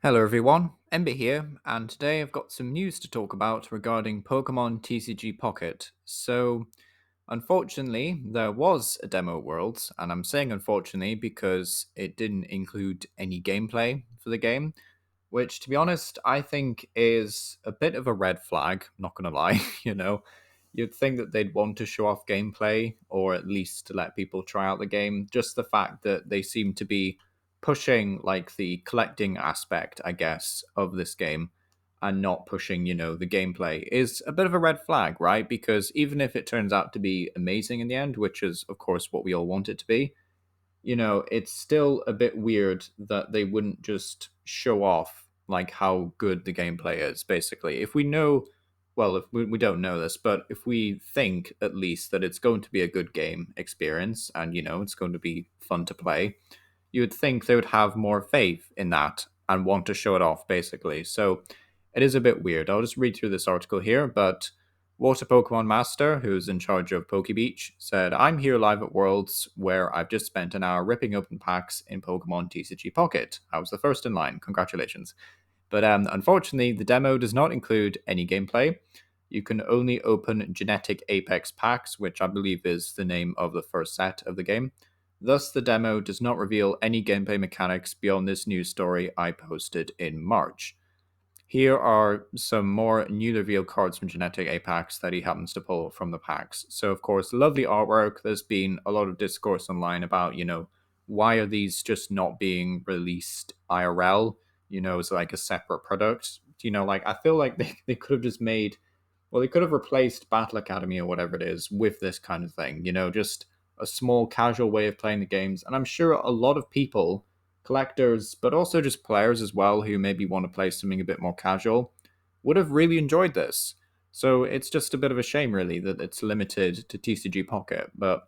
Hello everyone, Ember here, and today I've got some news to talk about regarding Pokemon TCG Pocket. Unfortunately, there was a demo at Worlds, and I'm saying unfortunately because it didn't include any gameplay for the game, which, to be honest, I think is a bit of a red flag, not gonna lie, you know. You'd think that they'd want to show off gameplay, or at least to let people try out the game. Just the fact that they seem to be pushing, like, the collecting aspect, I guess, of this game, and not pushing, the gameplay, is a bit of a red flag, right? Because even if it turns out to be amazing in the end, which is, of course, what we all want it to be, it's still a bit weird that they wouldn't just show off like how good the gameplay is, basically. If we know, well, if we don't know this, but if we think at least that it's going to be a good game experience and, it's going to be fun to play, you would think they would have more faith in that and want to show it off, basically. So it is a bit weird. I'll just read through this article here, but Water Pokemon Master, who's in charge of Pokebeach, said, I'm here live at Worlds, where I've just spent an hour ripping open packs in Pokemon TCG Pocket. I was the first in line. Congratulations. But unfortunately, the demo does not include any gameplay. You can only open Genetic Apex packs, which I believe is the name of the first set of the game. Thus, the demo does not reveal any gameplay mechanics beyond this news story I posted in March. Here are some more newly revealed cards from Genetic Apex that he happens to pull from the packs. So, of course, lovely artwork. There's been a lot of discourse online about, why are these just not being released IRL, as like a separate product? Like, I feel like they could have just made, well, they could have replaced Battle Academy or whatever it is with this kind of thing, just a small casual way of playing the games. And I'm sure a lot of people, collectors, but also just players as well, who maybe want to play something a bit more casual, would have really enjoyed this. So it's just a bit of a shame, really, that it's limited to TCG Pocket. But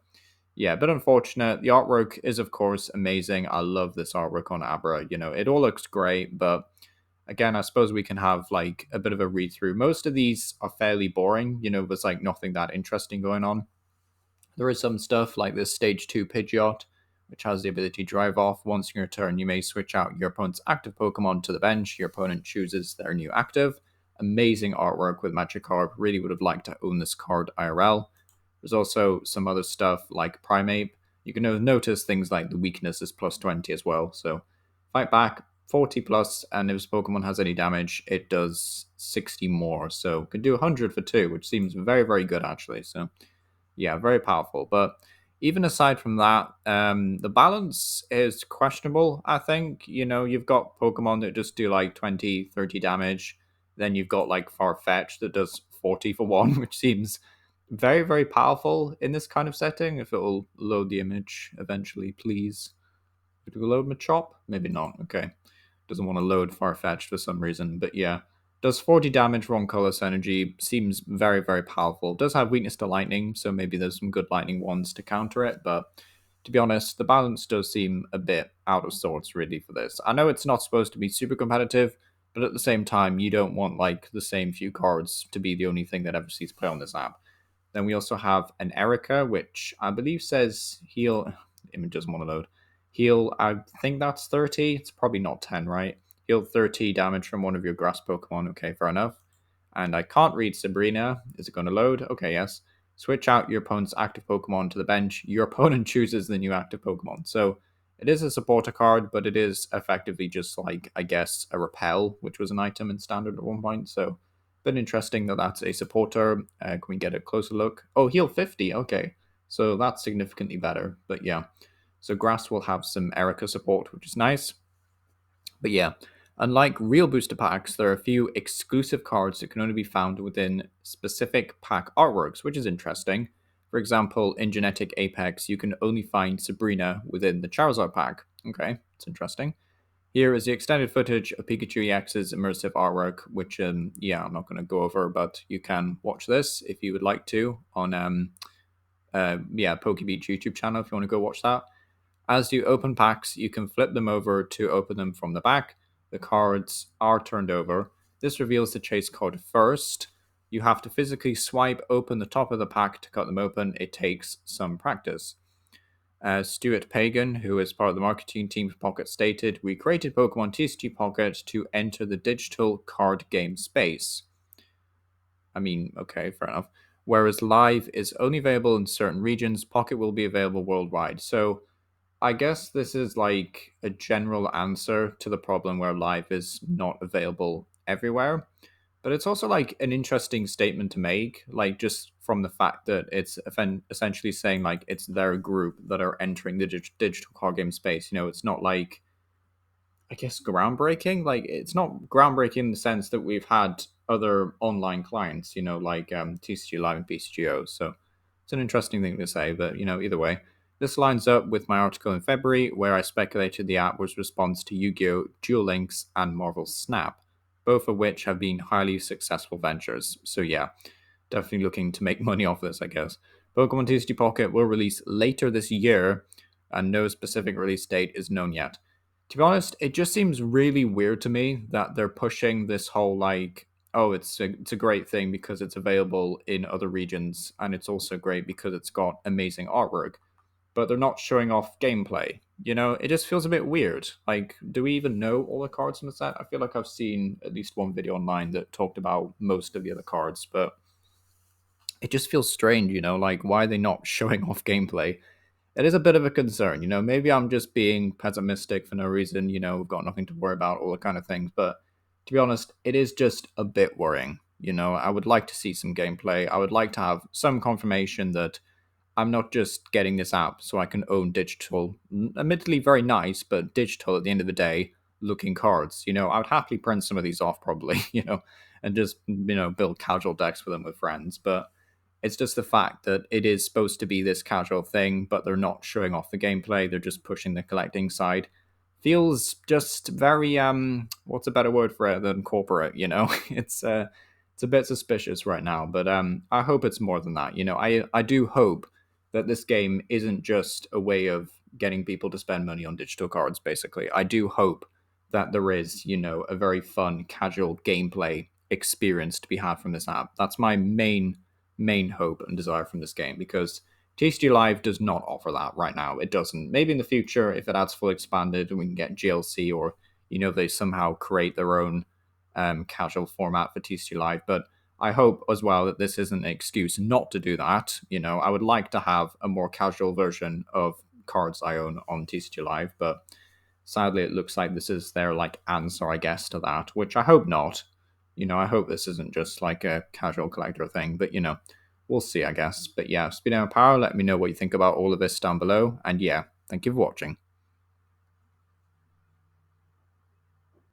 yeah, a bit unfortunate. The artwork is, of course, amazing. I love this artwork on Abra. It all looks great, but again, I suppose we can have like a bit of a read through. Most of these are fairly boring. There's like nothing that interesting going on. There is some stuff like this stage 2 Pidgeot, which has the ability to drive off. Once in your turn, you may switch out your opponent's active Pokemon to the bench. Your opponent chooses their new active. Amazing artwork with Magikarp. Really would have liked to own this card IRL. There's also some other stuff like Primeape. You can notice things like the weakness is plus 20 as well. So fight back, 40 plus, and if this Pokemon has any damage, it does 60 more. So can do 100 for 2, which seems very, very good actually. So yeah, very powerful. But even aside from that, the balance is questionable, I think. You've got Pokemon that just do like 20, 30 damage. Then you've got like Farfetch that does 40 for 1, which seems very, very powerful in this kind of setting. If it will load the image eventually, please. Did we load Machop? Maybe not. Okay. Doesn't want to load Farfetch'd for some reason. But yeah, does 40 damage for colorless energy. Seems very, very powerful. Does have weakness to lightning, so maybe there's some good lightning ones to counter it. But to be honest, the balance does seem a bit out of sorts, really, for this. I know it's not supposed to be super competitive, but at the same time, you don't want like the same few cards to be the only thing that ever sees play on this app. Then we also have an Erica, which I believe says heal. Image doesn't want to load. Heal, I think that's 30. It's probably not 10, right? Heal 30 damage from one of your grass Pokemon. Okay, fair enough. And I can't read Sabrina. Is it going to load? Okay, yes. Switch out your opponent's active Pokemon to the bench. Your opponent chooses the new active Pokemon. So it is a supporter card, but it is effectively just like, I guess, a repel, which was an item in standard at one point. So bit interesting that that's a supporter. Can we get a closer look? Oh, heal 50. Okay. So that's significantly better. But yeah. So grass will have some Erica support, which is nice. But yeah, unlike real booster packs, there are a few exclusive cards that can only be found within specific pack artworks, which is interesting. For example, in Genetic Apex, you can only find Sabrina within the Charizard pack. Okay, it's interesting. Here is the extended footage of Pikachu EX's immersive artwork, which, yeah, I'm not going to go over, but you can watch this if you would like to on, yeah, Pokebeach YouTube channel if you want to go watch that. As you open packs, you can flip them over to open them from the back. The cards are turned over. This reveals the chase card first. You have to physically swipe open the top of the pack to cut them open. It takes some practice. Stuart Pagan, who is part of the marketing team for Pocket, stated, "We created Pokemon TCG Pocket to enter the digital card game space." I mean, okay, fair enough. Whereas Live is only available in certain regions, Pocket will be available worldwide. So I guess this is like a general answer to the problem where Live is not available everywhere. But it's also like an interesting statement to make, like just from the fact that it's essentially saying like it's their group that are entering the digital card game space. It's not like, I guess, groundbreaking. Like it's not groundbreaking in the sense that we've had other online clients, like TCG Live and BCGO. So it's an interesting thing to say, but either way, this lines up with my article in February where I speculated the app was response to Yu-Gi-Oh, Duel Links, and Marvel Snap, both of which have been highly successful ventures. So yeah, definitely looking to make money off this, I guess. Pokemon TCG Pocket will release later this year, and no specific release date is known yet. To be honest, it just seems really weird to me that they're pushing this whole like, oh, it's a great thing because it's available in other regions, and it's also great because it's got amazing artwork, but they're not showing off gameplay. It just feels a bit weird. Like, do we even know all the cards in the set? I feel like I've seen at least one video online that talked about most of the other cards, but it just feels strange, like why are they not showing off gameplay? It is a bit of a concern, maybe I'm just being pessimistic for no reason, we've got nothing to worry about, all the kind of things, but to be honest, it is just a bit worrying. I would like to see some gameplay. I would like to have some confirmation that I'm not just getting this app so I can own digital, admittedly very nice, but digital at the end of the day looking cards. I would happily print some of these off probably, and just, build casual decks with them with friends. But it's just the fact that it is supposed to be this casual thing, but they're not showing off the gameplay. They're just pushing the collecting side. Feels just very what's a better word for it than corporate, it's a bit suspicious right now, but I hope it's more than that. I do hope that this game isn't just a way of getting people to spend money on digital cards, basically. I do hope that there is, a very fun, casual gameplay experience to be had from this app. That's my main hope and desire from this game because TCG Live does not offer that right now. It doesn't. Maybe in the future, if it adds full expanded and we can get GLC or, they somehow create their own casual format for TCG Live. But I hope as well that this isn't an excuse not to do that. I would like to have a more casual version of cards I own on TCG Live, but sadly, it looks like this is their like answer, I guess, to that, which I hope not. I hope this isn't just like a casual collector thing, but we'll see, I guess. But yeah, Speed and Power, let me know what you think about all of this down below. And yeah, thank you for watching.